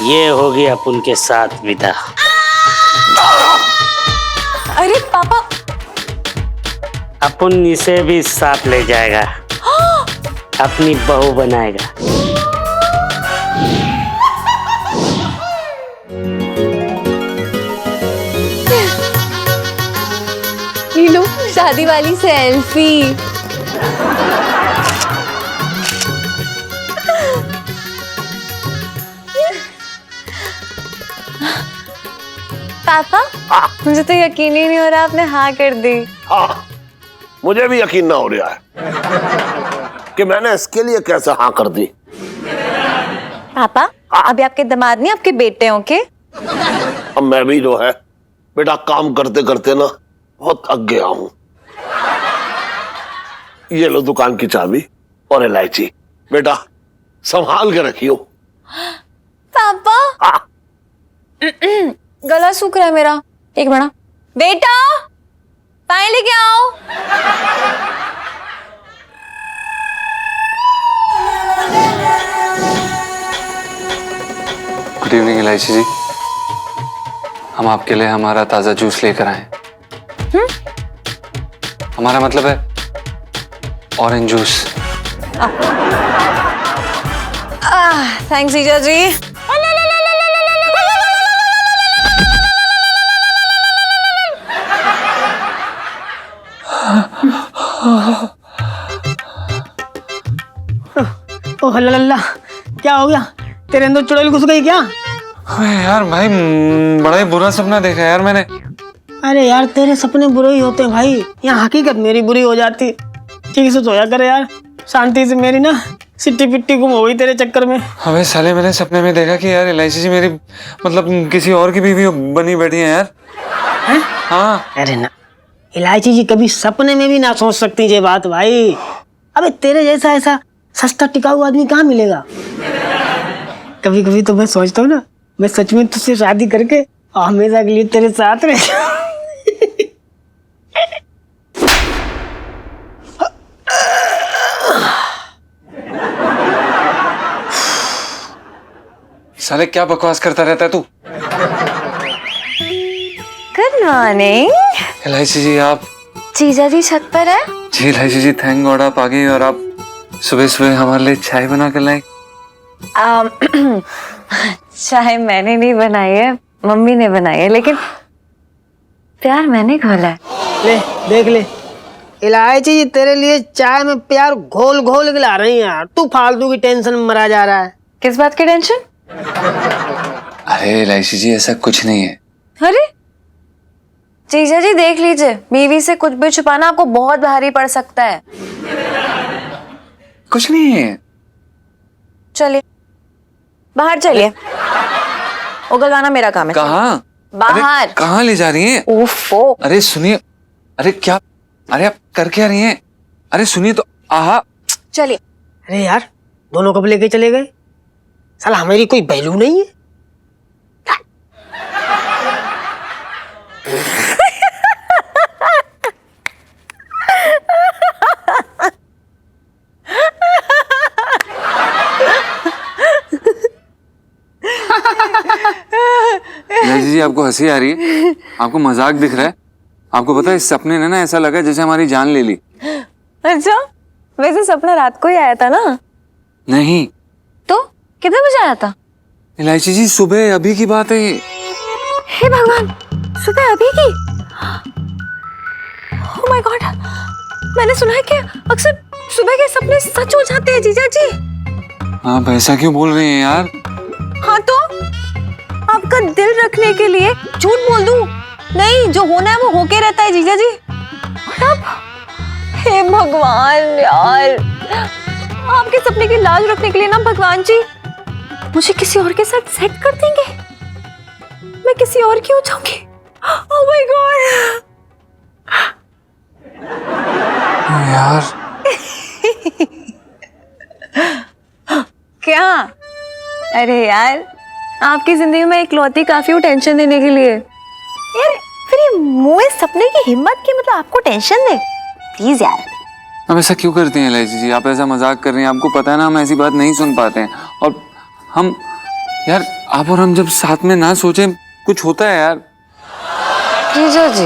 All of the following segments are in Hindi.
ये होगी अपन के साथ विदा। अरे पापा, अपन इसे भी साथ ले जाएगा, अपनी बहू बनाएगा। ये लो शादी वाली सेल्फी। पापा, मुझे तो यकीन ही नहीं हो रहा आपने हाँ कर दी। हाँ, मुझे भी यकीन ना हो रहा है कि मैंने इसके लिए कैसे हाँ कर दी। पापा, अभी आपके दामाद नहीं आपके बेटे हों के? अब मैं भी जो है बेटा काम करते करते ना बहुत थक गया हूँ। ये लो दुकान की चाबी और इलायची, बेटा संभाल के रखियो। पापा, हाँ। गला सूख रहा है मेरा, एक मिनट। बेटा पानी लेके आओ। गुड इवनिंग इलायची जी, हम आपके लिए हमारा ताजा जूस लेकर आए। हमारा मतलब है ऑरेंज जूस। थैंक्स जीजा जी। ओह लल्ला, क्या हो गया? तेरे अंदर चुड़ैल घुस गई क्या? अरे यार भाई, बड़ा ही बुरा सपना देखा यार मैंने। अरे यार तेरे सपने बुरे ही होते हैं भाई, यहाँ हकीकत मेरी बुरी हो जाती। ठीक से सोया करे यार, शांति से। मेरी ना सिट्टी पिट्टी गुम हो गई तेरे चक्कर में। अबे साले, मैंने सपने में देखा कि यार इलायची जी मेरी मतलब किसी और की बीवी बनी बैठी है यार। हैं? हाँ। अरे ना, इलायची जी कभी सपने में भी ना सोच सकती ये बात भाई। अबे तेरे जैसा ऐसा सस्ता टिकाऊ आदमी कहाँ मिलेगा? कभी कभी तो मैं सोचता हूँ ना, मैं सच में तुझसे शादी करके हमेशा के लिए तेरे साथ रह। साले क्या बकवास करता रहता है तू? Good morning. इलायची जी आप? जीजा जी छत पर है? जी इलायची जी, थैंक गॉड आप आ गई और आप सुबह सुबह हमारे लिए चाय बना कर लाई। चाय मैंने नहीं बनाई है, मम्मी ने बनाई है, लेकिन प्यार मैंने घोला है। ले देख ले, इलायची जी तेरे लिए चाय में प्यार घोल घोल के ला रही हैं यार। तू फालतू की टेंशन में मरा जा रहा है। किस बात की टेंशन? अरे इलायची जी ऐसा कुछ नहीं है। अरे जीजा जी देख लीजिए, बीवी से कुछ भी छुपाना आपको बहुत भारी पड़ सकता है। कुछ नहीं है। चलिए बाहर चलिए, उगलवाना मेरा काम है। कहाँ? बाहर। कहाँ ले जा रही हैं? ओफो। अरे सुनिए, अरे क्या, अरे आप कर क्या रही हैं? अरे सुनिए तो। आहा, चलिए। अरे यार दोनों कब लेके चले गए? साला हमारी कोई वैल्यू नहीं है। इलायची जी आपको हंसी आ रही है? आपको मजाक दिख रहा है? आपको पता है इस सपने ने ना ऐसा लगा जैसे हमारी जान ले ली। अच्छा, वैसे सपना रात को ही आया था ना? नहीं तो कितने बजे आया था? इलायची जी सुबह अभी की बात है ये। हे भगवान, सुबह अभी की? ओह माय गॉड, मैंने सुना है कि अक्सर सुबह के सपने सच हो जाते हैं जीजा जी। आप ऐसा क्यों बोल रहे हैं यार? हाँ तो आपका दिल रखने के लिए झूठ बोल दूं? नहीं, जो होना है वो होके रहता है जीजा जी। और अब हे भगवान यार, आपके सपने की लाज रखने के लिए ना भगवान जी मुझे किसी और के साथ सेट कर देंगे। मैं किसी और की हो जाऊंगी। ओह माय गॉड यार क्या? अरे यार, आपकी जिंदगी में इकलौती काफी हूँ टेंशन देने के लिए। यार फिर ये मुँह सपने की हिम्मत की मतलब आपको टेंशन दे? प्लीज यार। अब ऐसा क्यों करती हैं इलायची जी? आप ऐसा मजाक कर रही हैं, आपको पता है ना हम ऐसी बात नहीं सुन पाते हैं। और हम यार आप और हम जब साथ में ना सोचे कुछ होता है यार। जीजा जी,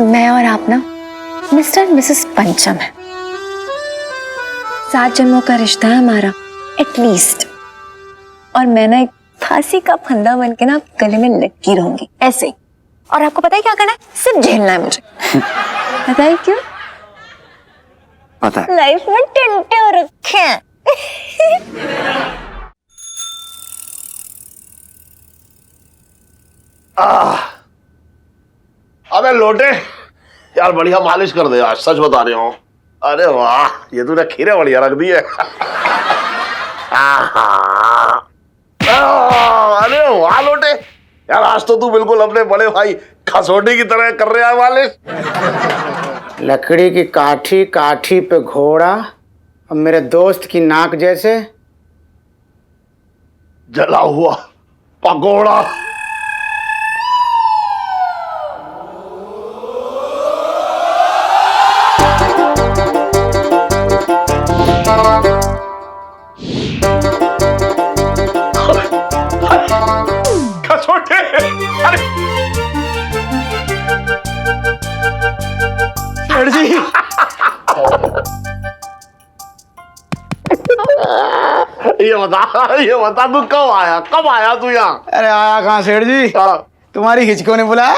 मैं और आप ना मिस्टर एंड मिसेस पंचम है। 7 जन्मों का रिश्ता है हमारा एटलीस्ट। और मैं ना एक फांसी का फंदा बन के ना गले में लटकी रहूंगी ऐसे ही। और आपको पता है क्या करना है? सिर्फ झेलना है मुझे। पता है क्यों? पता है। लाइफ में टेंटे हो रखे हैं। अबे लोटे यार, बढ़िया मालिश कर दे आज, सच बता रहा हूँ। अरे वाह, ये तूने खीरे बढ़िया रख दी है। अरे वाह लोटे यार, आज तो तू बिल्कुल अपने बड़े भाई खसोटी की तरह कर रहा है मालिश। लकड़ी की काठी, काठी पे घोड़ा, और मेरे दोस्त की नाक जैसे जला हुआ पकोड़ा। खसोटे, अरे सेठ जी, ये बता तू कब आया तू यहाँ? अरे आया कहाँ सेठ जी, हाँ। तुम्हारी हिचको ने बुलाया।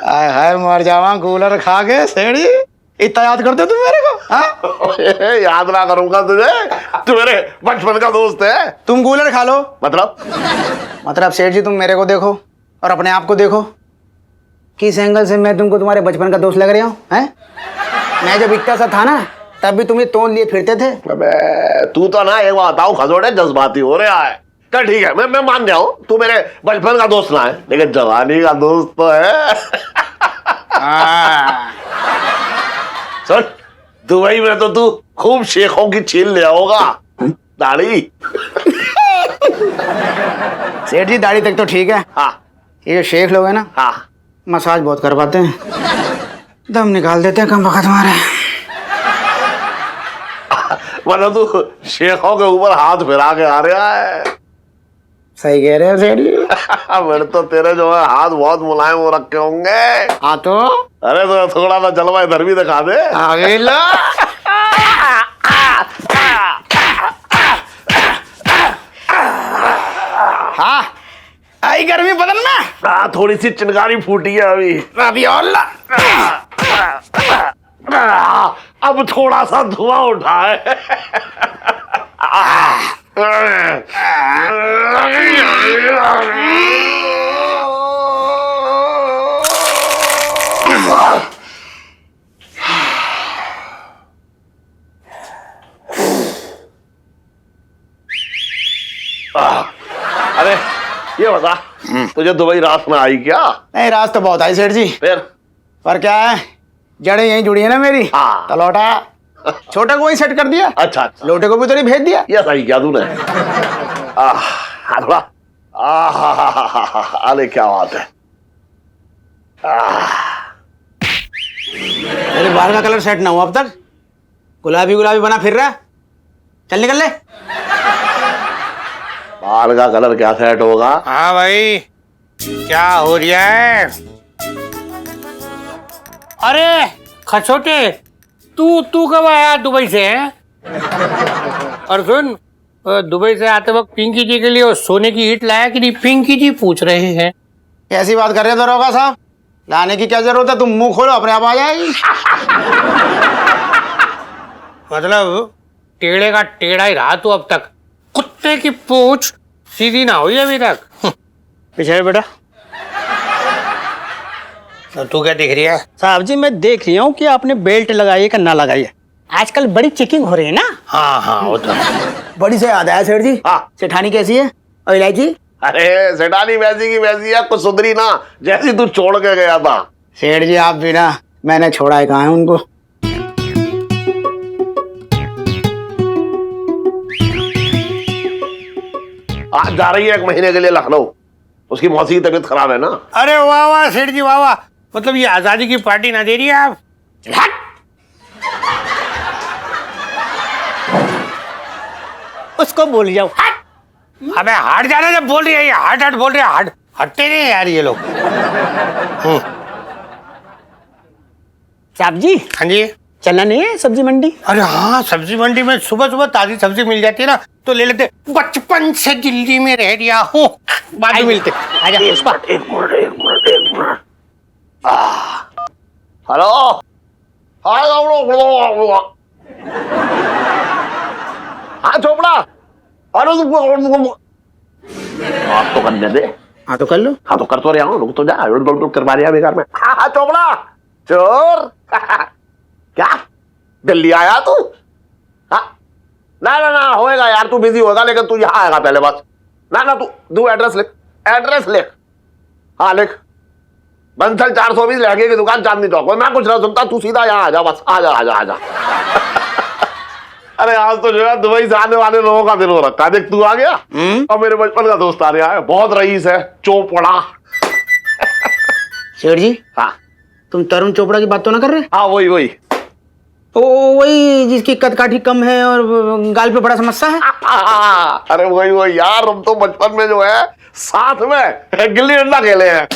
हाय हाय मर जावा कूलर खा के सेठ जी, इतना याद करते हो तुम मेरे को? हाँ, याद ना करूंगा तुझे, तू मेरे बचपन का दोस्त है। तुम कूलर खा लो। मतलब सेठ जी तुम मेरे को देखो और अपने आप को देखो, किस एंगल से मैं तुमको तुम्हारे बचपन का दोस्त लग रहा हूँ? हैं? मैं जब इतना सा था ना, तब भी तुम्हें तोड़ लिए फिरते थे। अबे तू तो ना, एक बात बताऊं, खसोटे जज्बाती हो रहा है। चल ठीक है, मैं मान रहा हूँ तू मेरे बचपन का दोस्त ना है, लेकिन जवानी का दोस्त तो है। सुन, दुबई में तो तू खूब शेखों की छील ले आओगा दाढ़ी। सेठ जी दाढ़ी तक तो ठीक है, हाँ ये जो शेख लोग हैं ना, हाँ, मसाज बहुत करवाते हैं, दम निकाल देते हैं कम वक्त हमारे। मतलब तू शेखों के ऊपर हाथ फिरा के आ रहा है। सही कह रहे हो सेठ जी। मेरे तो तेरे जो है हाथ बहुत मुलायम हो रखे होंगे। हाँ तो अरे तो थोड़ा सा जलवा इधर भी दिखा दे। आगे लो। हाँ आई गर्मी बदन में। थोड़ी सी चिनगारी फूटी है अभी और ला। अब थोड़ा सा धुआं उठा है। अरे ये बता, तुझे दुबई रात में आई क्या? नहीं रात तो बहुत आई सेठ जी, फिर पर क्या है, जड़ें यहीं जुड़ी है ना मेरी। हाँ। तो लौटा छोटे को वहीं सेट कर दिया, अच्छा, लोटे को भी तो नहीं भेज दिया। ये सही किया तूने। थोड़ा अरे क्या बात है। मेरे बाल का कलर सेट ना हुआ अब तक, गुलाबी गुलाबी बना फिर रहा है। चल निकल ले। बाल का कलर क्या सेट होगा? हाँ भाई, क्या हो रहा है? अरे खसोटे, तू कब आया दुबई से? और सुन, दुबई से आते वक्त पिंकी जी के लिए वो सोने की ईंट लाया कि नहीं? पिंकी जी पूछ रहे हैं। कैसी बात कर रहे हो दरोगा साहब, लाने की क्या जरूरत है, तुम मुंह खोलो अपने आप आ जाएगी। मतलब टेढ़े का टेढ़ा ही रहा तू अब तक, कुत्ते की पूंछ सीधी ना हुई अभी तक। पीछे बेटा। तो तू क्या दिख रही है? साहब जी मैं देख रही हूँ कि आपने बेल्ट लगाई है कि ना लगाई है। आजकल बड़ी चेकिंग हो रही है ना। हाँ हाँ वो तो। बड़ी से याद आया सेठ जी, हाँ। सेठानी कैसी है और इलायची? अरे सेठानी वैसी की वैसी है, कुछ सुधरी ना, जैसी तू छोड़ के गया था। सेठ जी आप भी ना, मैंने छोड़ा है कहाँ है उनको। आज जा रही है 1 महीने के लिए लखनऊ, उसकी मौसी की तबीयत खराब है ना। अरे वाह वाह सेठ जी वाह वाह, मतलब ये आजादी की पार्टी ना दे रही है आप? उसको भूल जाओ। अबे हट जाना, जब बोल रही है ये हट हट बोल रहे हैं, हट हटते नहीं यार ये लोग। साहब जी हाँ जी। चलना नहीं है सब्जी मंडी? अरे हाँ, सब्जी मंडी में सुबह सुबह ताजी सब्जी मिल जाती है ना, तो ले लेते। बचपन से दिल्ली में रह रहा हूँ, बाद में मिलते। आजा पुष्पा। एक मिनट। हेलो। हाँ चोपड़ा, अरे बात तो करने दे। हाँ तो कर लो। हाँ तो कर तो रहा हूँ, रुक तो जा, करवा रहा बेकार में। हाँ चोपड़ा चोर। क्या दिल्ली आया तू? हाँ ना होएगा यार, तू बिजी होगा, लेकिन तू यहाँ आएगा पहले बस। ना तू एड्रेस लिख। हाँ लिख, बंसल 420 लहंगे की दुकान, चांदनी चौक में। मैं कुछ ना सुनता, तू सीधा यहाँ आ जा बस। आजा। अरे आज तो जो है दुबई से आने वाले लोगों का दिन हो रखा है। देख तू आ गया और मेरे बचपन का दोस्त आ रहा है, बहुत रईस है, चोपड़ा। शेठ जी, हाँ तुम तरुण चोपड़ा की बात तो ना कर रहे? हाँ वही। वही जिसकी कद काठी कम है और गाल पे बड़ा समस्या है। अरे वही यार, हम तो बचपन में जो है साथ में गिल्ली डंडा खेले हैं।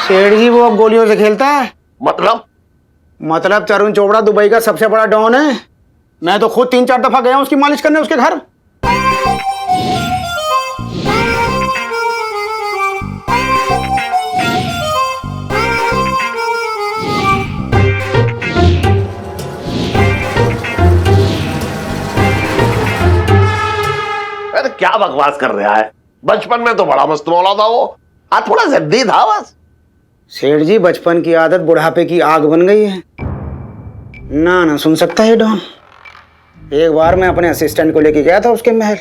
शेठ जी वो अब गोलियों से खेलता है। मतलब तरुण चोपड़ा दुबई का सबसे बड़ा डॉन है। मैं तो खुद 3-4 दफा गया हूं उसकी मालिश करने उसके घर। अरे क्या बकवास कर रहा है, बचपन में तो बड़ा मस्त मौला था वो, आज थोड़ा जिद्दी था बस। सेठ जी बचपन की आदत बुढ़ापे की आग बन गई है। ना सुन सकता है डॉन। एक बार मैं अपने असिस्टेंट को लेके गया था उसके महल।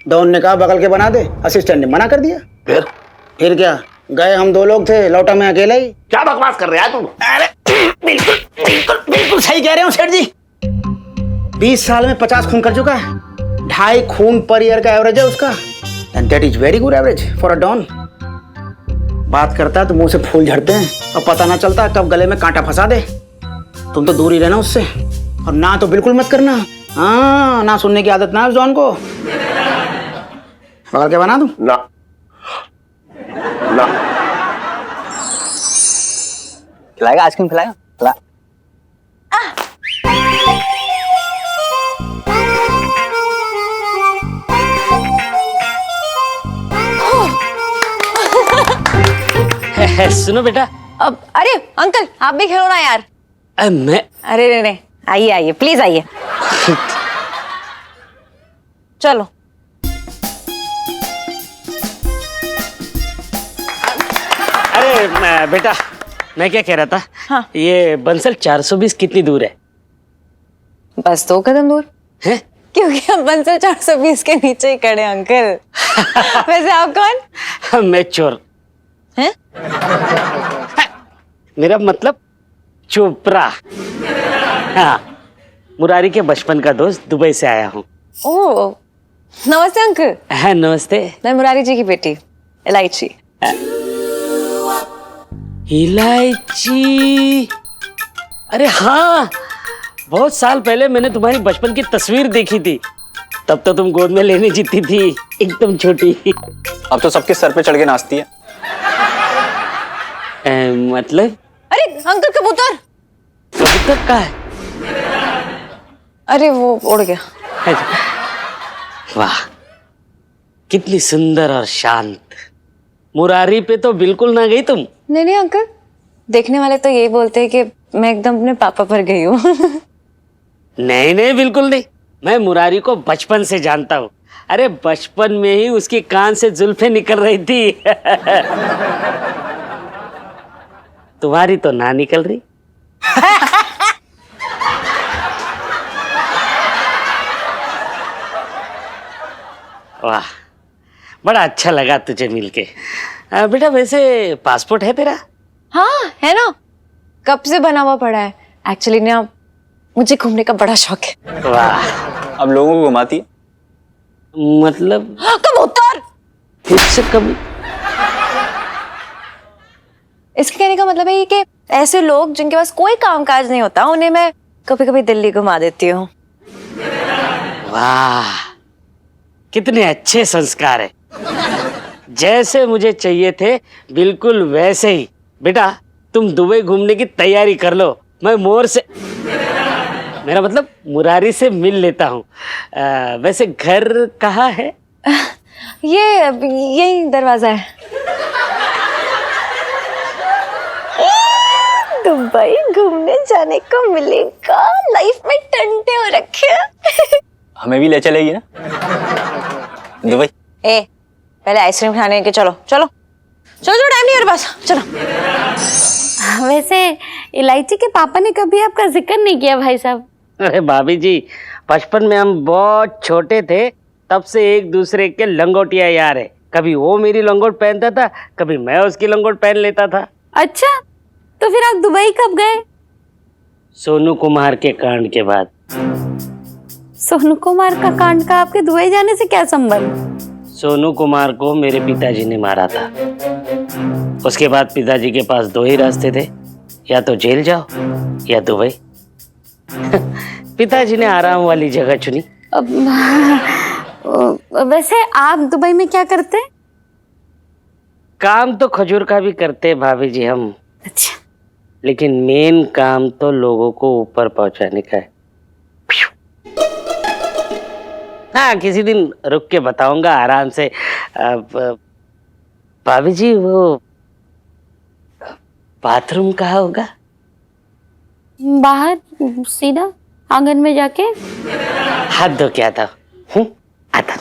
डॉन ने कहा बगल के बना दे, असिस्टेंट ने मना कर दिया। फिर क्या, गए हम 2 लोग थे, लौटा मैं अकेला ही। क्या बकवास कर रहा है तू? अरे बिल्कुल सही कह रहे हो सेठ जी। 20 साल में 50 खून कर चुका है। 2.5 खून पर ईयर का एवरेज है उसका, and that is very good average for a don. बात करता है तो मुंह से फूल झड़ते हैं और पता ना चलता कब गले में कांटा फंसा दे। तुम तो दूर ही रहना उससे, और ना तो बिल्कुल मत करना। हाँ, ना सुनने की आदत ना है उस डॉन को। बगल के बना दूं? ना खिलाएगा, आइसक्रीम खिलाएगा? खिला। सुनो बेटा। अब अरे अंकल आप भी खेलो ना यार। मैं अरे नहीं, आइए प्लीज आइए। चलो। अरे बेटा, मैं क्या कह रहा था? हाँ। ये बंसल 420 कितनी दूर है? बस 2 कदम दूर हैं? क्योंकि हम बंसल 420 के नीचे ही खड़े हैं अंकल। वैसे आप कौन? मैं चोर। हैं? मेरा मतलब चोपड़ा। हाँ, मुरारी के बचपन का दोस्त, दुबई से आया हूँ। ओह नमस्ते अंकल। हाँ नमस्ते। मैं मुरारी जी की बेटी इलायची। इलायची, अरे हाँ, बहुत साल पहले मैंने तुम्हारी बचपन की तस्वीर देखी थी। तब तो तुम गोद में लेने जीती थी, एकदम छोटी। अब तो सबके सर पे चढ़ के नाचती है। मतलब? अरे अंकल कबूतर। कबूतर का है? अरे वो उड़ गया। वाह, कितनी सुंदर और शांत। मुरारी पे तो बिल्कुल ना गई तुम। नहीं अंकल, देखने वाले तो यही बोलते हैं कि मैं एकदम अपने पापा पर गई हूँ। नहीं बिल्कुल नहीं, मैं मुरारी को बचपन से जानता हूँ। अरे बचपन में ही उसके कान से जुल्फें निकल रही थी। तुम्हारी तो ना निकल रही। वाह, बड़ा अच्छा लगा तुझे मिलके। बेटा वैसे पासपोर्ट है तेरा? हाँ है ना, कब से बना हुआ पड़ा है। एक्चुअली ना मुझे घूमने का बड़ा शौक है। वाह, अब लोगों को घुमाती है। मतलब? कबूतर। फिर से कभी? इसके कहने का मतलब है कि ऐसे लोग जिनके पास कोई कामकाज नहीं होता, उन्हें मैं कभी कभी दिल्ली घुमा देती हूँ। वाह, कितने अच्छे संस्कार है, जैसे मुझे चाहिए थे बिल्कुल वैसे ही। बेटा तुम दुबई घूमने की तैयारी कर लो, मैं मोर से, मेरा मतलब मुरारी से मिल लेता हूँ। वैसे घर कहाँ है? ये यही दरवाजा है। दुबई घूमने जाने को मिलेगा, लाइफ में टंटे हो रखे हैं। हमें भी ले चलेगी ना दुबई? ए पहले आइसक्रीम खाने के, चलो चलो चलो चलो, टाइम नहीं है मेरे पास, चलो। वैसे इलायची के पापा ने कभी आपका जिक्र नहीं किया भाई साहब? अरे भाभी जी, बचपन में हम बहुत छोटे थे, तब से एक दूसरे के लंगोटिया यार है। कभी वो मेरी लंगोट पहनता था, कभी मैं उसकी लंगोट पहन लेता था। अच्छा, तो फिर आप दुबई कब गए? सोनू कुमार के कांड के बाद। सोनू कुमार का कांड का आपके दुबई जाने से क्या संबंध? सोनू कुमार को मेरे पिताजी ने मारा था। उसके बाद पिताजी के पास दो ही रास्ते थे, या तो जेल जाओ या दुबई। पिताजी ने आराम वाली जगह चुनी। वैसे आप दुबई में क्या करते? काम तो खजूर का भी करते भाभी जी हम। अच्छा, लेकिन मेन काम तो लोगों को ऊपर पहुंचाने का है। हाँ, किसी दिन रुक के बताऊंगा आराम से। भाभी जी वो बाथरूम कहाँ होगा? बाहर सीधा आंगन में जाके। हाथ धो के आता हूँ, आता।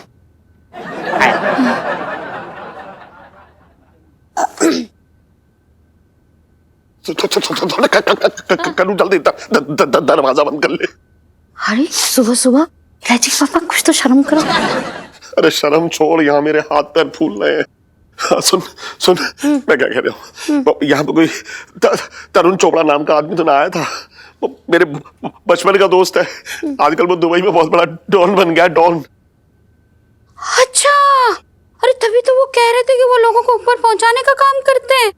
करूँ जल्दी, दरवाजा बंद कर ले। अरे सुबह सुबह इलायची के पापा, कुछ तो शर्म करो। अरे शर्म छोड़, यहाँ मेरे हाथ पैर फूल रहे हैं। हाँ, सुन सुन, मैं क्या कह रहा हूँ, यहाँ पे कोई तरुण चोपड़ा नाम का आदमी तो ना आया था? वो मेरे बचपन का दोस्त है, आजकल वो दुबई में बहुत बड़ा डॉन बन गया, डॉन। अच्छा, अरे तभी तो वो कह रहे थे कि वो लोगों को ऊपर पहुंचाने का काम करते हैं।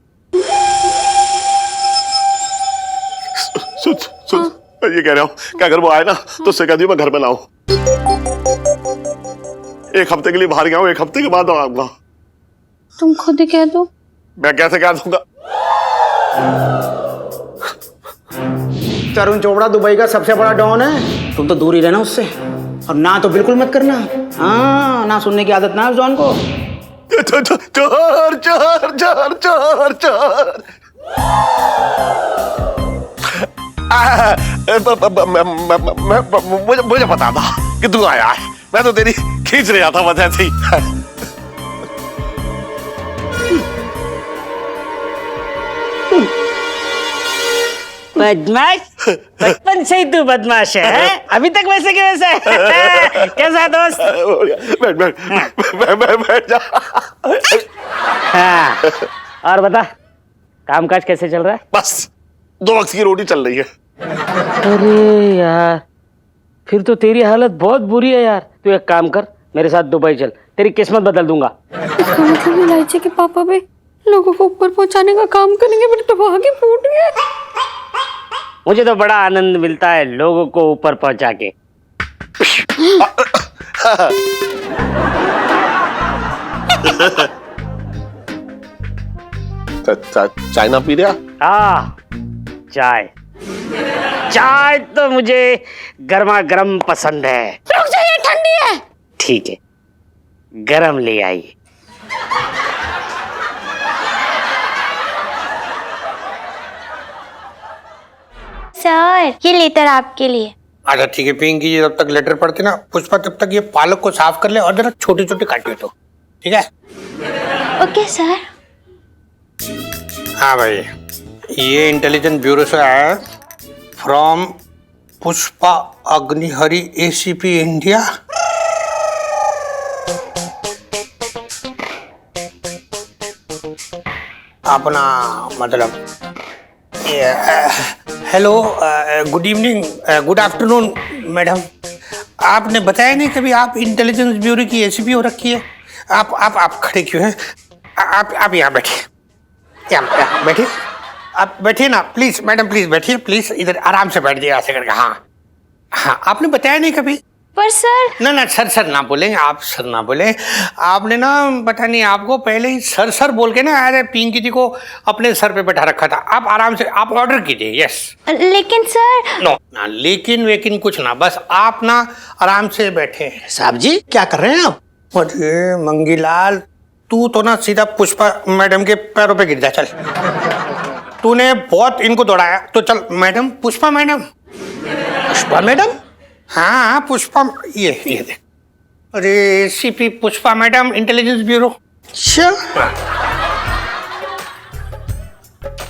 सुन सुन, मैं ये कह रहा हूँ कि अगर वो आए ना तो उससे कह दियो मैं घर में ना हूँ। एक हफ्ते के लिए बाहर गया हूँ, एक हफ्ते के बाद आऊंगा। तुम खुद ही कह दो। मैं कैसे कह दूंगा? तरुण चोपड़ा दुबई का सबसे बड़ा डॉन है, तुम तो दूर ही रहना उससे, और ना तो बिल्कुल मत करना। हाँ, ना सुनने की आदत ना है उस डॉन को। चोर चोर चोर चोर चोर। मुझे पता था कि तू आया है, मैं तो तेरी खींच रहा था बस ऐसे ही। बदमाश, बचपन से ही तू बदमाश है? अभी तक वैसे के वैसे है। कैसा दोस्त? बैठ जा। हाँ, और बता, कामकाज कैसे चल रहा है? बस 2 वक्त की रोटी चल रही है। अरे यार, फिर तो तेरी हालत बहुत बुरी है यार। तू एक काम कर, मेरे साथ दुबई चल, तेरी किस्मत बदल दूंगा। इसका मतलब इलायची के पापा भी लोगों को ऊपर पहुंचाने का काम करेंगे। मेरे तो भाग्य फूट गया। मुझे तो बड़ा आनंद मिलता है लोगों को ऊपर पहुंचा के। चाय ना पी रहा? हाँ, चाय। चाय तो मुझे गर्मा गर्म पसंद है। रुक जाइए, ठंडी है। ठीक है, गरम ले आइए। सर, ये लेटर आपके लिए। अच्छा ठीक है, पिंकी जी तब तक लेटर पढ़ते ना, पुष्पा तब तक ये पालक को साफ कर ले और जरा छोटी छोटी काटिए तो, ठीक है? Okay sir. हाँ भाई, ये इंटेलिजेंस ब्यूरो से आया है, फ्रॉम पुष्पा अग्निहरि एसीपी इंडिया। अपना मतलब hello, good evening, good afternoon madam. आपने बताया नहीं कभी आप इंटेलिजेंस ब्यूरो की एसीपी हो रखी है। आप खड़े क्यों हैं? आप यहाँ बैठिए, यहाँ बैठिए, आप बैठिए ना प्लीज मैडम, प्लीज बैठिए, प्लीज इधर आराम से बैठ जाइए ऐसे करके। हाँ हाँ, आपने बताया नहीं कभी। पर सर ना सर ना बोलेंगे, आप सर ना बोले। आपने ना पता नहीं आपको पहले ही सर बोल के ना अरे पिंकी जी को अपने सर पे बैठा रखा था। आप आराम से आप ऑर्डर कीजिए। यस। लेकिन सर नो ना लेकिन वेकिन कुछ ना, बस आप ना आराम से बैठे। साहब जी क्या कर रहे हैं आप? अरे मंगीलाल, तू तो ना सीधा पुष्पा मैडम के पैरों पे गिर जा। चल, तूने बहुत इनको दौड़ाया तो चल madam, Pushpa madam. Pushpa madam? हाँ पुष्पा, ये देख, अरे CP Pushpa madam, intelligence bureau. अच्छा,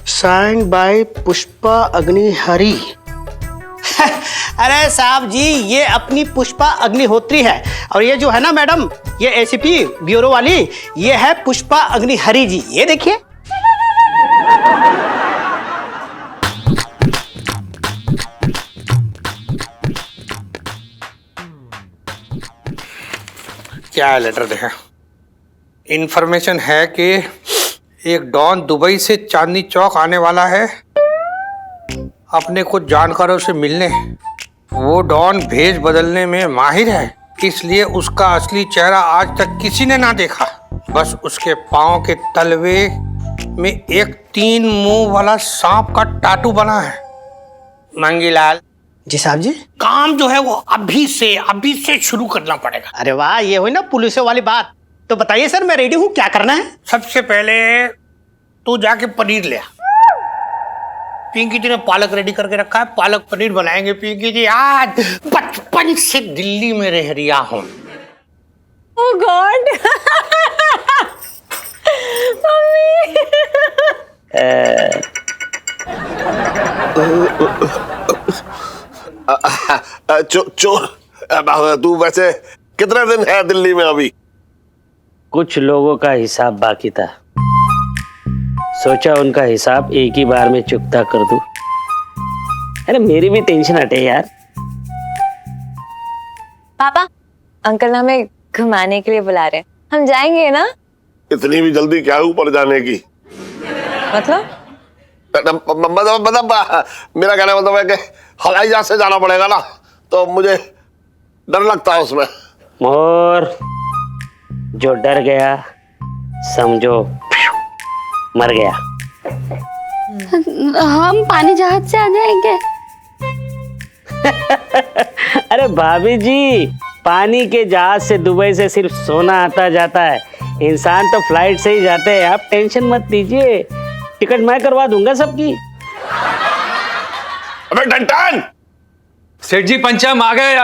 साइन बाय पुष्पा अग्निहरी। अरे साहब जी, ये अपनी पुष्पा अग्निहोत्री है, और ये जो है ना मैडम, ये एसीपी ब्यूरो वाली, ये है पुष्पा अग्निहरी जी। ये देखिए। क्या है लेटर देखा? इंफॉर्मेशन है कि एक डॉन दुबई से चांदनी चौक आने वाला है अपने कुछ जानकारों से मिलने। वो डॉन भेष बदलने में माहिर है, इसलिए उसका असली चेहरा आज तक किसी ने ना देखा। बस उसके पांव के तलवे में एक 3 मुंह वाला सांप का टाटू बना है। मंगीलाल जी साहब जी। काम जो है वो अभी से शुरू करना पड़ेगा। अरे वाह, ये हुई ना पुलिसों वाली बात। तो बताइए सर, मैं रेडी हूँ, क्या करना है? सबसे पहले तू जाके पनीर ले आ। पिंकी जी ने पालक रेडी करके रखा है, पालक पनीर बनाएंगे पिंकी जी। आज बचपन से दिल्ली में रह रिया हूँ। ओह गॉड मम्मी। चोर, तू वैसे कितने दिन है दिल्ली में अभी? कुछ लोगों का हिसाब बाकी था, सोचा उनका हिसाब एक ही बार में चुकता कर दूं। अरे मेरी भी टेंशन हटे यार। पापा, अंकल हमें घुमाने के लिए बुला रहे हैं, हम जाएंगे ना? इतनी भी जल्दी क्या ऊपर जाने की? मतलब मेरा कहना मतलब है कि हवाई जहाज से जाना पड़ेगा ना, तो मुझे डर लगता है उसमें। मोर, जो डर गया समझो मर गया। हम पानी जहाज से आ जाएंगे। अरे भाभी जी, पानी के जहाज से दुबई से सिर्फ सोना आता जाता है, इंसान तो फ्लाइट से ही जाते हैं। आप टेंशन मत लीजिए, टिकट मैं करवा दूंगा सबकी। अबे डंटन! सेठ जी पंचम आ गए।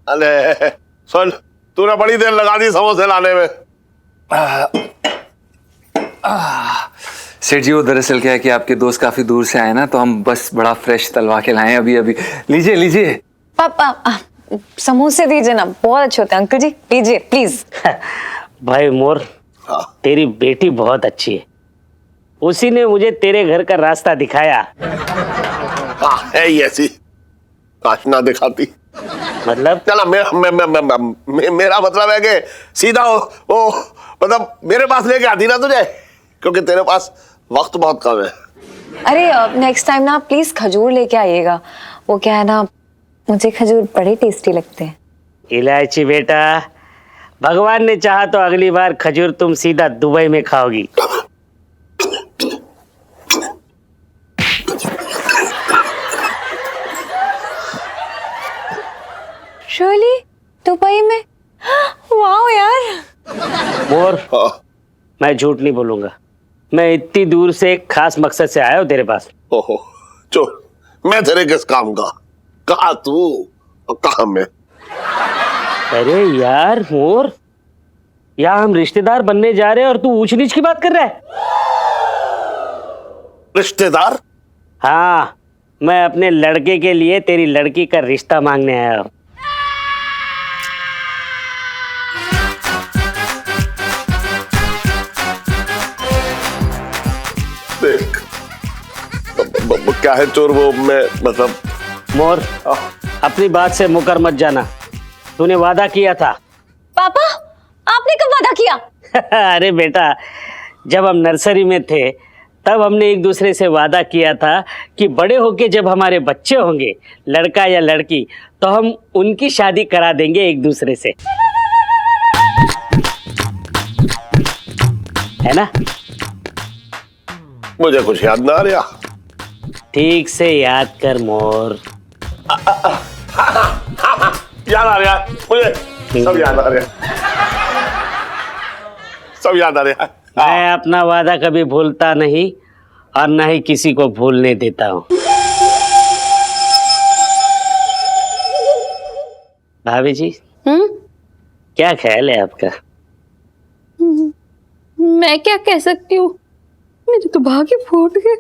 अरे सुन, तूने बड़ी देर लगा दी समोसे लाने में। सेठ जी, वो दरअसल क्या है कि आपके दोस्त काफी दूर से आए ना, तो हम बस बड़ा फ्रेश तलवा के लाए अभी। लीजिए। पापा समोसे दीजिए ना, बहुत अच्छे होते हैं अंकल जी, लीजिए प्लीज। भाई मोर, तेरी बेटी बहुत अच्छी है, उसी ने मुझे तेरे घर का रास्ता दिखाया। हाँ है ही ऐसी, काश ना दिखाती। मतलब चला मेरा मतलब है कि सीधा वो मतलब मेरे पास लेके आती ना तुझे, क्योंकि तेरे पास वक्त बहुत कम है। अरे नेक्स्ट टाइम ना प्लीज खजूर लेके आइएगा। वो क्या है ना, मुझे खजूर बड़े टेस्टी लगते हैं। इलायची बेटा, भगवान ने चाहा तो अगली बार खजूर तुम सीधा दुबई में खाओगी। शर्ली, दुबई में? वाह यार। मोर, मैं झूठ नहीं बोलूंगा, मैं इतनी दूर से एक खास मकसद से आया हूँ तेरे पास। ओहो चोर, मैं तेरे किस काम का? कहा तू और कहा मैं? अरे यार मोर, यहाँ हम रिश्तेदार बनने जा रहे हैं और तू ऊंच नीच की बात कर रहा है। रिश्तेदार? हाँ, मैं अपने लड़के के लिए तेरी लड़की का रिश्ता मांगने आया हूँ। देख, क्या है चोर वो, मैं मतलब। मोर, अपनी बात से मुकर मत जाना, तूने वादा किया था। पापा, आपने कब वादा किया? अरे बेटा, जब हम नर्सरी में थे तब हमने एक दूसरे से वादा किया था कि बड़े होके जब हमारे बच्चे होंगे, लड़का या लड़की, तो हम उनकी शादी करा देंगे एक दूसरे से, है ना? मुझे कुछ याद ना आ रहा। ठीक से याद कर मोर। याद आ रहा मुझे, सब याद आ रहा, सब याद आ रहा। मैं अपना वादा कभी भूलता नहीं और ना ही किसी को भूलने देता हूँ। भाभी जी, क्या ख्याल है आपका? मैं क्या कह सकती हूँ, मेरे तो भाग्य फूट गए।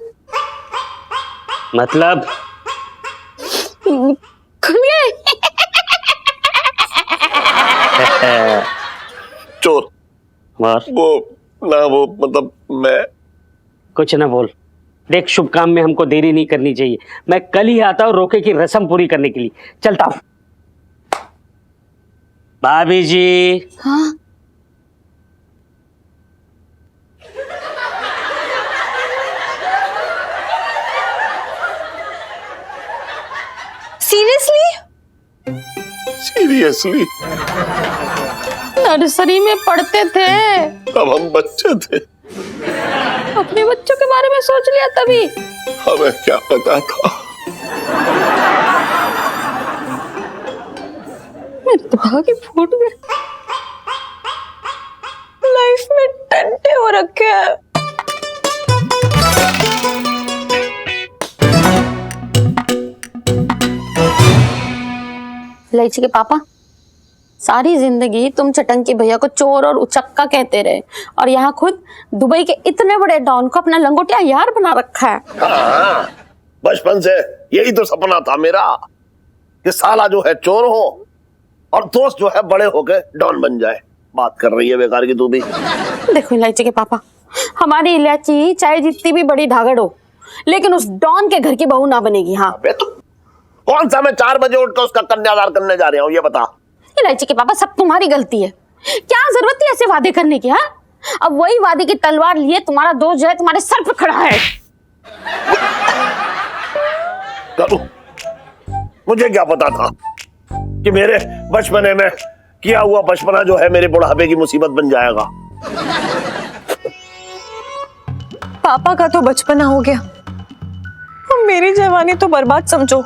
मतलब खुल गए। चोर, और वो मतलब मैं कुछ ना बोल। देख, शुभ काम में हमको देरी नहीं करनी चाहिए। मैं कल ही आता हूँ रोके की रस्म पूरी करने के लिए। चलता हूँ। भाभी जी। हाँ, सीरियसली? सीरियसली नर्सरी में पढ़ते थे, तब हम बच्चे थे, अपने बच्चों के बारे में सोच लिया तभी। हमें क्या पता था। मेरे तो भाग्य फूट गए। लाइफ में टंटे हो रखे हैं। इलायची के पापा, सारी जिंदगी तुम चटंकी भैया को चोर और उचक्का कहते रहे, और यहाँ खुद दुबई के इतने बड़े डॉन को अपना लंगोटिया यार बना रखा है। हाँ, बचपन से यही तो सपना था मेरा कि साला जो है चोर हो और दोस्त जो है बड़े होके डॉन बन जाए। बात कर रही है बेकार की तू भी। देखो इलायची के पापा, हमारी इलायची चाहे जितनी भी बड़ी धागड़ हो, लेकिन उस डॉन के घर की बहू ना बनेगी। हाँ, अबे तो कौन सा मैं 4 बजे उठकर उसका कन्यादान करने जा रहा हूँ, ये बता। इलायची के पापा, सब तुम्हारी गलती है। क्या जरूरत थी ऐसे वादे करने की? हाँ, अब वही वादे की तलवार लिए तुम्हारा दोस्त जो है तुम्हारे सर पे खड़ा है। करूं? मुझे क्या पता था कि मेरे बचपने में किया हुआ बचपना जो है मेरे बुढ़ापे की मुसीबत बन जाएगा। पापा का तो बचपना हो गया, और मेरी जवानी तो बर्बाद समझो।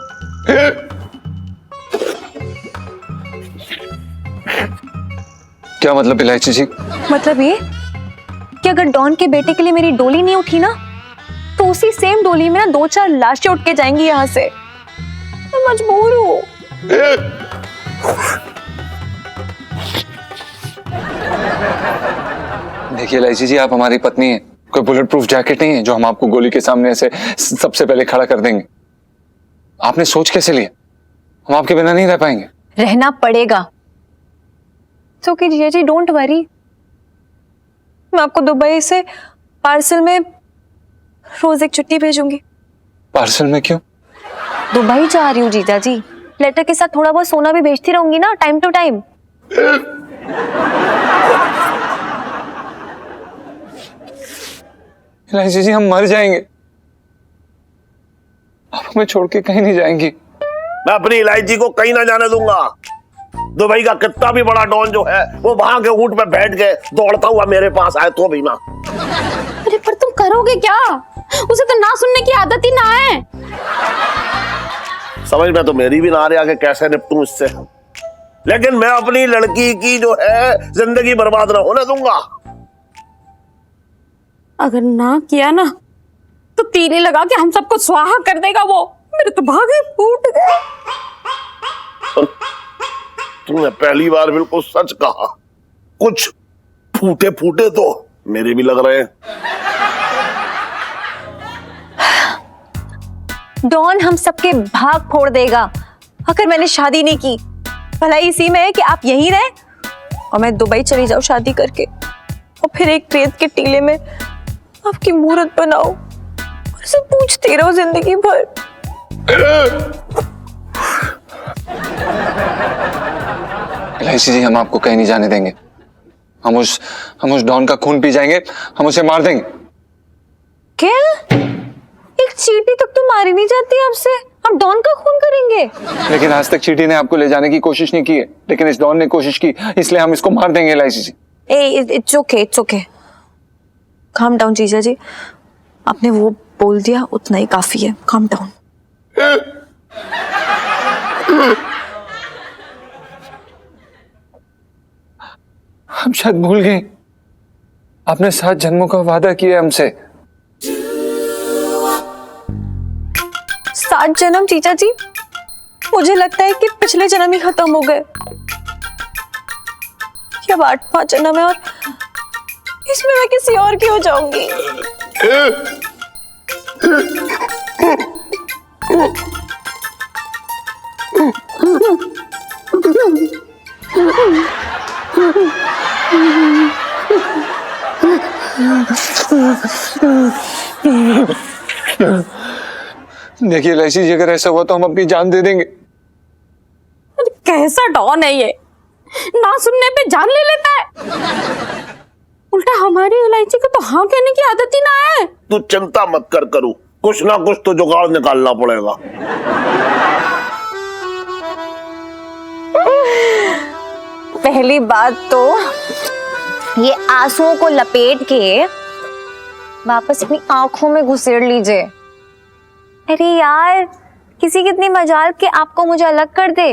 क्या मतलब इलायची जी? मतलब ये कि अगर डॉन के बेटे के लिए मेरी डोली नहीं उठी ना, तो उसी सेम डोली में ना 2-4 लाशें उठ के जाएंगी यहाँ से। मैं मजबूर हूँ। देखिए इलायची जी, आप हमारी पत्नी हैं, कोई बुलेट प्रूफ जैकेट नहीं है जो हम आपको गोली के सामने ऐसे सबसे पहले खड़ा कर देंगे। आपने सोच कैसे लिया? हम आपके बिना नहीं रह पाएंगे। रहना पड़ेगा। तो कि जिया जी, डोंट वरी, मैं आपको दुबई से पार्सल में रोज एक चिट्ठी भेजूंगी। पार्सल में क्यों? दुबई जा रही हूँ जीजा जी, लेटर के साथ थोड़ा बहुत सोना भी भेजती रहूंगी ना, टाइम टू टाइम। इलायची जी, हम मर जाएंगे, आप हमें छोड़ के कहीं नहीं जाएंगी। मैं अपनी इलायची को कहीं ना जाने दूंगा। दुबई का कितना भी बड़ा डॉन जो है वो वहां के ऊंट पे बैठ के दौड़ता हुआ मेरे पास आए तो भी ना। अरे पर तुम करोगे क्या? उसे तो ना सुनने की आदत ही ना है। समझ में तो मेरी भी ना आ रहा कि कैसे निपटूं इससे, लेकिन मैं अपनी लड़की की जो है जिंदगी बर्बाद ना होने दूंगा। अगर ना किया ना तो तीली लगा के हम सबको स्वाहा कर देगा वो। मेरे तो भागे फूट गए। तुमने पहली बार बिल्कुल सच कहा। कुछ फूटे फूटे तो मेरे भी लग रहे हैं। डॉन हम सबके भाग फोड़ देगा अगर मैंने शादी नहीं की। भलाई इसी में है कि आप यहीं रहे और मैं दुबई चली जाऊं शादी करके, और फिर एक रेत के टीले में आपकी मूर्त बनाओ और उसे पूछती रहो जिंदगी भर। इलायची जी, हम आपको कहीं नहीं जाने देंगे। हम उस डॉन का खून पी जाएंगे, हम उसे मार देंगे। क्या? चींटी तक तो मारी नहीं जाती आपसे, आप डॉन का खून करेंगे? लेकिन आज तक चींटी ने आपको ले जाने की कोशिश नहीं की है, लेकिन इस डॉन ने कोशिश की, इसलिए हम इसको मार देंगे LIC ji. It's okay. Calm down जीजा जी, आपने वो बोल दिया उतना ही काफी है, काम डाउन। हम शायद भूल गए, आपने 7 जन्मों का वादा किया हमसे। 7 जन्म जीजा जी? मुझे लगता है कि पिछले जन्म ही खत्म हो गए। अब 8वां जन्म है और इसमें मैं किसी और की हो जाऊंगी। देखिए एलआईसी जी, अगर ऐसा हुआ तो हम अपनी जान दे देंगे। अरे कैसा डॉन है ये, ना सुनने पे जान ले लेता है। उल्टा हमारी इलायची को तो हाँ कहने की आदत ही ना है। तू चिंता मत कर करूं, कुछ ना कुछ तो जुगाड़ निकालना पड़ेगा। पहली बात तो ये आंसुओं को लपेट के वापस अपनी आंखों में घुसेड़ लीजिए। अरे यार, किसी की इतनी मजाल कि आपको मुझे अलग कर दे।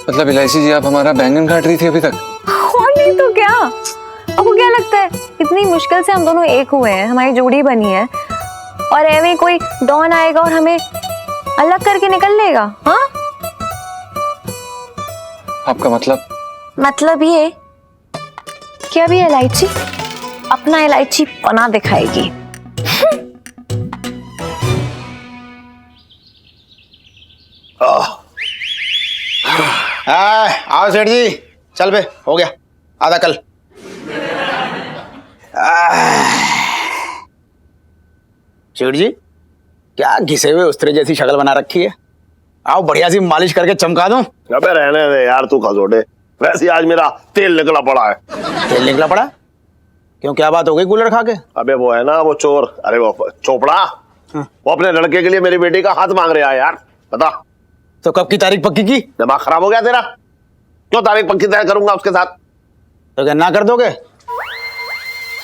मतलब एलआईसी जी, आप हमारा बैंगन काट रही थी अभी तक? और नहीं तो क्या। आपको क्या लगता है इतनी मुश्किल से हम दोनों एक हुए हैं, हमारी जोड़ी बनी है, और ऐਵੇਂ कोई डॉन आएगा और हमें अलग करके निकल लेगा? हाँ, आपका मतलब ये कि अभी इलायची अपना इलायची पना दिखाएगी। आओ सेठ जी, चल बे, हो गया आधा कल। सेठ जी, क्या घिसे हुए उस्तरे जैसी शक्ल बना रखी है, आओ बढ़िया सी मालिश करके चमका दूं। अबे रहने दे यार, तू खसोटे। वैसे आज मेरा तेल निकला पड़ा है। तेल निकला पड़ा? क्यों, क्या बात हो गई कूलर खा के? अबे वो है ना वो चोर, अरे वो चोपड़ा, वो अपने लड़के के लिए मेरी बेटी का हाथ मांग रहा है यार। बता तो कब की तारीख पक्की की? दिमाग खराब हो गया तेरा? क्यों तारीख पक्की तय करूंगा उसके साथ? तो क्या ना कर दोगे?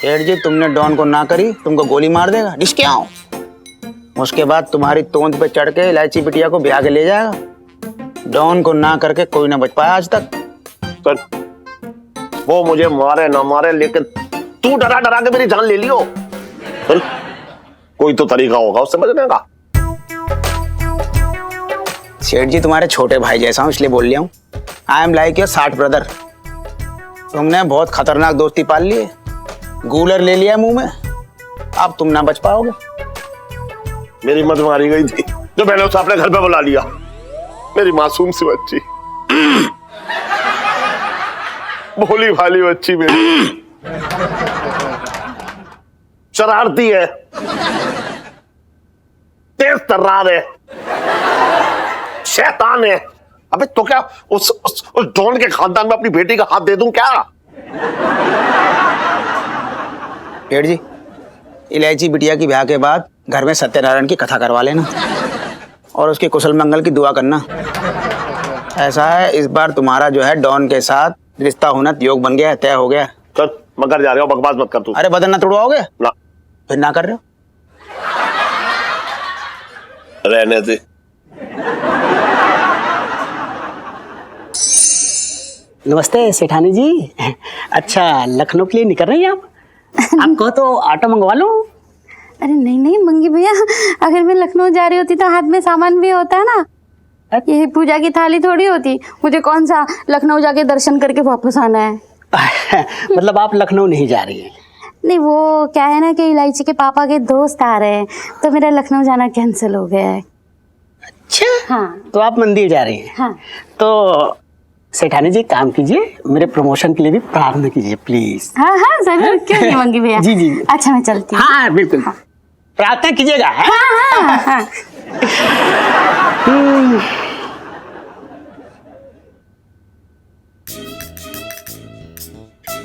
सेठ जी, तुमने डॉन को ना करी, तुमको गोली मार देगा, डिस्के आओ। उसके बाद तुम्हारी तोंद पे चढ़ के इलायची बिटिया को ब्याह के ले जाएगा। डॉन को ना करके कोई ना बच पाया आज तक। तो वो मुझे मारे ना मारे, लेकिन तू डरा डरा के मेरी जान ले लियो। चल, कोई तो तरीका होगा उससे बचने का। सेठ जी, तुम्हारे छोटे भाई जैसा हूं इसलिए बोल लिया हूं। I am like your 60 brother. तुमने बहुत खतरनाक दोस्ती पाल ली है, गूलर ले लिया मुंह में, अब तुम ना बच पाओगे। मेरी मत मारी गई थी जो मैंने उसे अपने घर पे बुला लिया। मेरी मासूम सी बच्ची, भोली भाली बच्ची मेरी, शरारती है, तेज तर्रार है, शैतान है। अबे तो क्या उस डॉन के खानदान में अपनी बेटी का हाथ दे दूं क्या? सेठ जी, इलायची बिटिया की ब्याह के बाद घर में सत्यनारायण की कथा करवा लेना और उसके कुशल मंगल की दुआ करना। ऐसा है, इस बार तुम्हारा जो है डॉन के साथ रिश्ता होना योग बन गया है, तय हो गया। चल, मगर जा रहे हो, बकवास मत कर तू। अरे बदन ना तोड़वाओगे? ना। फिर ना कर रहे हो? रहने दे। नमस्ते सेठानी जी। अच्छा, लखनऊ के लिए निकल रही हैं आप? आपको तो ऑटो मंगवा लो। अरे नहीं नहीं मंगी भैया, अगर मैं लखनऊ जा रही होती तो हाथ में सामान भी होता है ना। ये पूजा की थाली थोड़ी होती, मुझे कौन सा लखनऊ जाके दर्शन करके वापस आना है। मतलब आप लखनऊ नहीं जा रही हैं? नहीं, वो क्या है ना कि इलायची के पापा के दोस्त आ रहे हैं, तो मेरा लखनऊ जाना कैंसिल हो गया है। अच्छा, हाँ। तो आप मंदिर जा रही हैं? हाँ। तो सेठानी जी काम कीजिए, मेरे प्रमोशन के लिए भी प्रार्थना कीजिए प्लीज। हाँ हाँ जरूर, क्यों नहीं मंगी भैया। जी जी। अच्छा मैं चलती हूँ। हाँ बिल्कुल, प्रार्थना कीजिएगा। हाँ हाँ।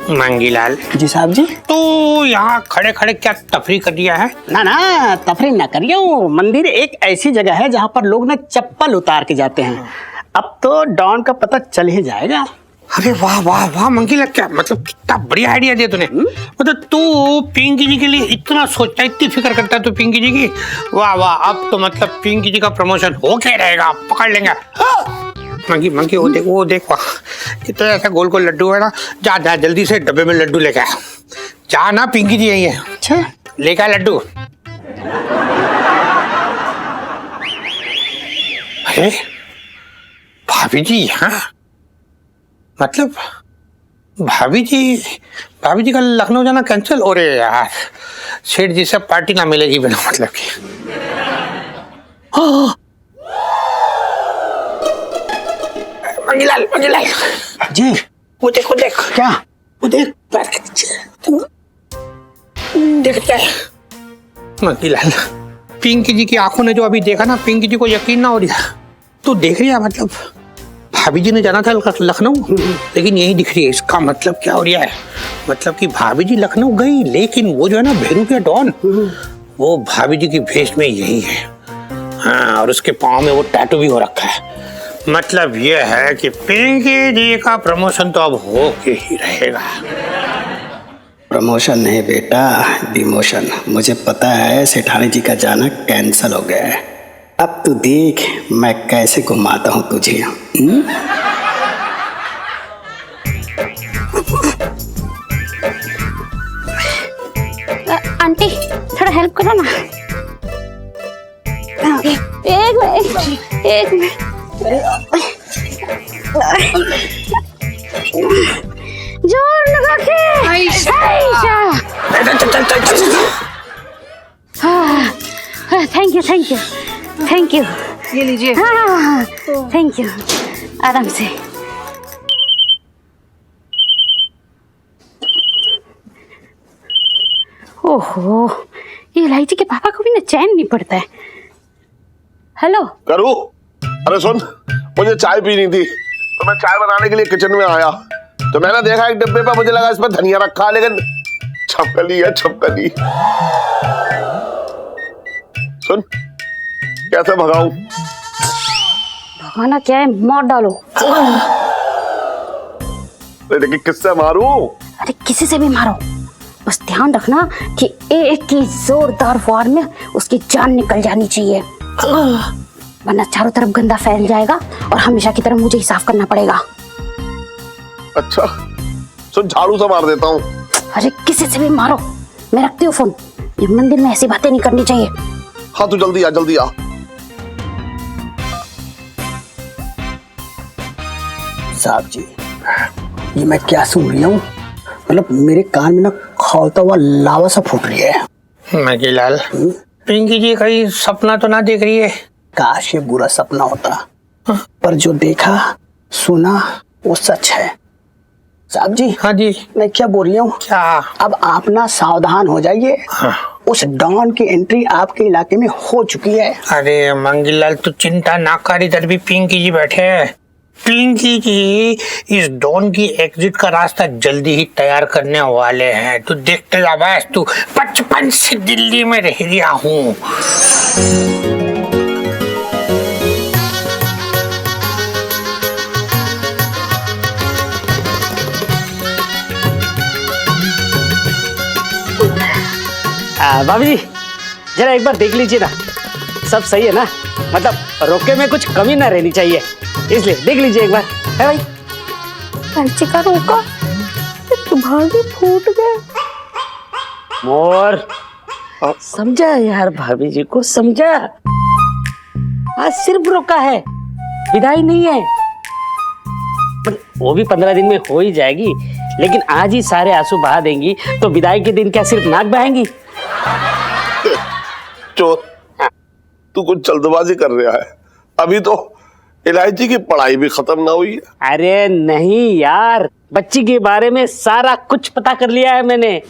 मंगीलाल, जी साहब जी। तू यहाँ खड़े खड़े क्या तफरी कर दिया है? ना तफरी ना करियो। मंदिर एक ऐसी जगह है जहाँ पर लोग ना चप्पल उतार के जाते हैं। अब तो डॉन का पता चल ही जाएगा। अरे वाह वाह वाह मंगीलाल, क्या मतलब कितना बढ़िया आइडिया दिया तूने। मतलब तू पिंकी जी के लिए इतना सोचता है, इतनी फिक्र करता है तू पिंकी जी की। वाह वाह, अब तो मतलब पिंकी जी का प्रमोशन होके रहेगा, पकड़ लेंगे। मंगी मंगी, वो देख वाह, कितना ऐसा गोल गोल लड्डू है ना। जा जा जल्दी से डब्बे में लड्डू लेके आ। जा ना, पिंकी जी यही है। अच्छा लेके आ लड्डू। अरे भाभी जी यहाँ, मतलब भाभी जी का लखनऊ जाना कैंसिल हो रहे यार। सेठ जी से पार्टी ना मिलेगी बिना मतलब की। मंगीलाल जी। वो देख क्या? वो देख देखता है मंगीलाल, पिंकी जी की आंखों ने जो अभी देखा ना, पिंकी जी को यकीन ना हो रहा। तू देख रही है मतलब भाभी जी ने जाना था लखनऊ, लेकिन यही दिख रही है। इसका मतलब क्या हो रहा है? मतलब कि भाभी जी लखनऊ गई, लेकिन वो जो है ना भेरूपिया डॉन, वो भाभी जी की भेष में यही है। हाँ, और उसके पाँव में वो टैटू भी हो रखा है। मतलब ये है कि पिंकी जी का प्रमोशन तो अब हो के ही रहेगा। प्रमोशन नहीं बेटा, डिमोशन। मुझे पता है सेठानी जी का जाना कैंसल हो गया है। अब तू देख मैं कैसे घुमाता हूँ तुझे। आंटी थोड़ा हेल्प करो ना। एक मिनट जोर लगा के। थैंक यू ये लीजिए। Thank you. आराम से। ओहो, ये इलायची के पापा को भी ना चैन नहीं पड़ता है। हेलो करूँ? अरे सुन, मुझे चाय पीनी थी तो मैं चाय बनाने के लिए किचन में आया, तो मैंने देखा एक डिब्बे पर, मुझे लगा इस पर धनिया रखा, लेकिन छपकली है छपकली। सुन, कैसे भगाऊं? भगाना क्या है, मार डालो। लेकिन किससे मारूं? अरे किसी से भी मारो, बस ध्यान रखना कि एक की जोरदार वार में उसकी जान निकल जानी चाहिए, वरना चारों तरफ गंदा फैल जाएगा और हमेशा की तरह मुझे ही साफ करना पड़ेगा। अच्छा सुन, झाड़ू से मार देता हूँ। अरे किसी से भी मारो, मैं रखती हूँ फोन। ये मंदिर में ऐसी बातें नहीं करनी चाहिए। हाँ तू जल्दी आ, जल्दी आ। साहब जी, ये मैं क्या सुन रही हूँ? मतलब मेरे कान में ना खौलता हुआ लावा सा फूट रही है। मंगीलाल, पिंकी जी कहीं सपना तो ना देख रही है? काश ये बुरा सपना होता, पर जो देखा सुना वो सच है। साहब जी। हाँ जी। मैं क्या बोल रही हूँ? क्या? अब आप ना सावधान हो जाइए। हाँ। उस डॉन की एंट्री आपके इलाके में हो चुकी है। अरे मंगीलाल तू चिंता ना कर, इधर भी पिंकी जी बैठे हैं। पिंकी जी इस डॉन की एग्जिट का रास्ता जल्दी ही तैयार करने वाले हैं। तू देखते जा बस, तू 55 से दिल्ली में रह रहा हूँ। भाभी जी जरा एक बार देख लीजिए ना, सब सही है ना? मतलब रोके में कुछ कमी ना रहनी चाहिए, इसलिए देख लीजिए एक बार, है भाई? इलायची का रोका तो भाभी फूट गए। मोर समझा यार, भाभी जी को समझा। आज सिर्फ रोका है, विदाई नहीं है। वो भी 15 दिन में हो ही जाएगी, लेकिन आज ही सारे आंसू बहा देंगी तो विदाई के दिन क्या सिर्फ नाक बहाएंगी? चोर, तू कुछ जल्दबाजी कर रहा है, अभी तो इलायची की पढ़ाई भी खत्म ना हुई है। अरे नहीं यार, बच्ची के बारे में सारा कुछ पता कर लिया है मैंने।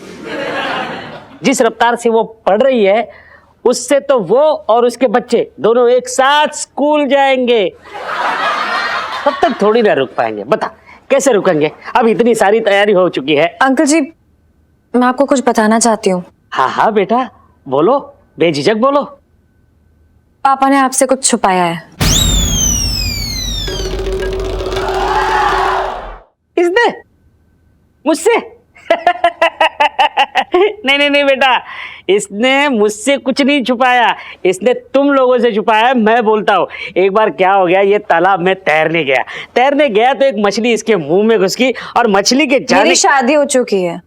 जिस रफ्तार से वो पढ़ रही है उससे तो वो और उसके बच्चे दोनों एक साथ स्कूल जाएंगे। तब तक थोड़ी ना रुक पाएंगे। बता कैसे रुकेंगे? अब इतनी सारी तैयारी हो चुकी है। अंकल जी, मैं आपको कुछ बताना चाहती हूँ। हाँ हाँ बेटा, बोलो, बेझिझक बोलो। पापा ने आपसे कुछ छुपाया है। इसने मुझसे? नहीं नहीं नहीं बेटा, इसने मुझसे कुछ नहीं छुपाया, इसने तुम लोगों से छुपाया। मैं बोलता हूँ, एक बार क्या हो गया, ये तालाब में तैरने गया तो एक मछली इसके मुंह में घुस गई और मछली के जाने। मेरी शादी हो चुकी है।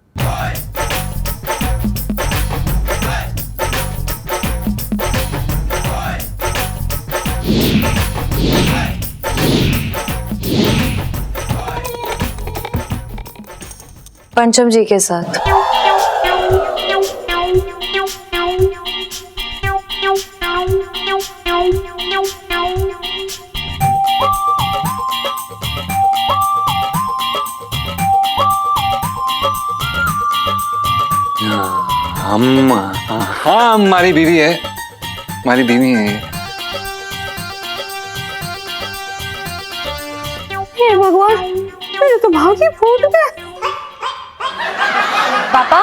पंचम जी के साथ। हम हाँ, हमारी बीवी है, हमारी बीवी है। हे भगवान, मेरे तो भाग ही फूट गए। पापा,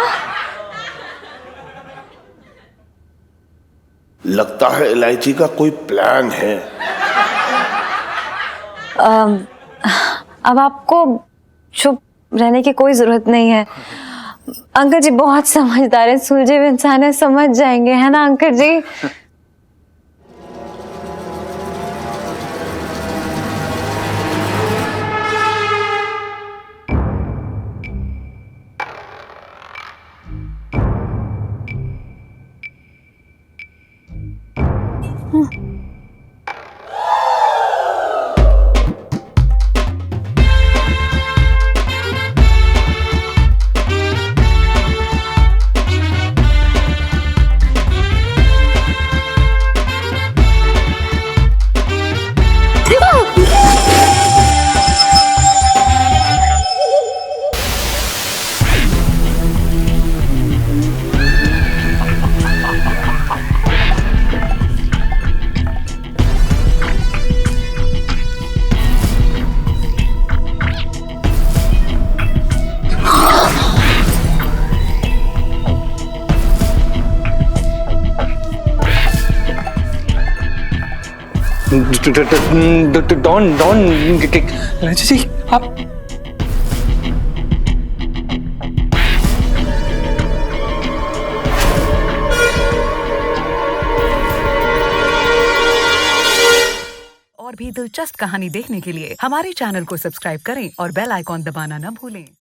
लगता है इलायची का कोई प्लान है। अब आपको चुप रहने की कोई जरूरत नहीं है। अंकल जी बहुत समझदार है, सुलझे हुए इंसान है, समझ जाएंगे, है ना अंकल जी? डॉन इलायची जी, आप और भी दिलचस्प कहानी देखने के लिए हमारे चैनल को सब्सक्राइब करें और बेल आइकॉन दबाना न भूलें।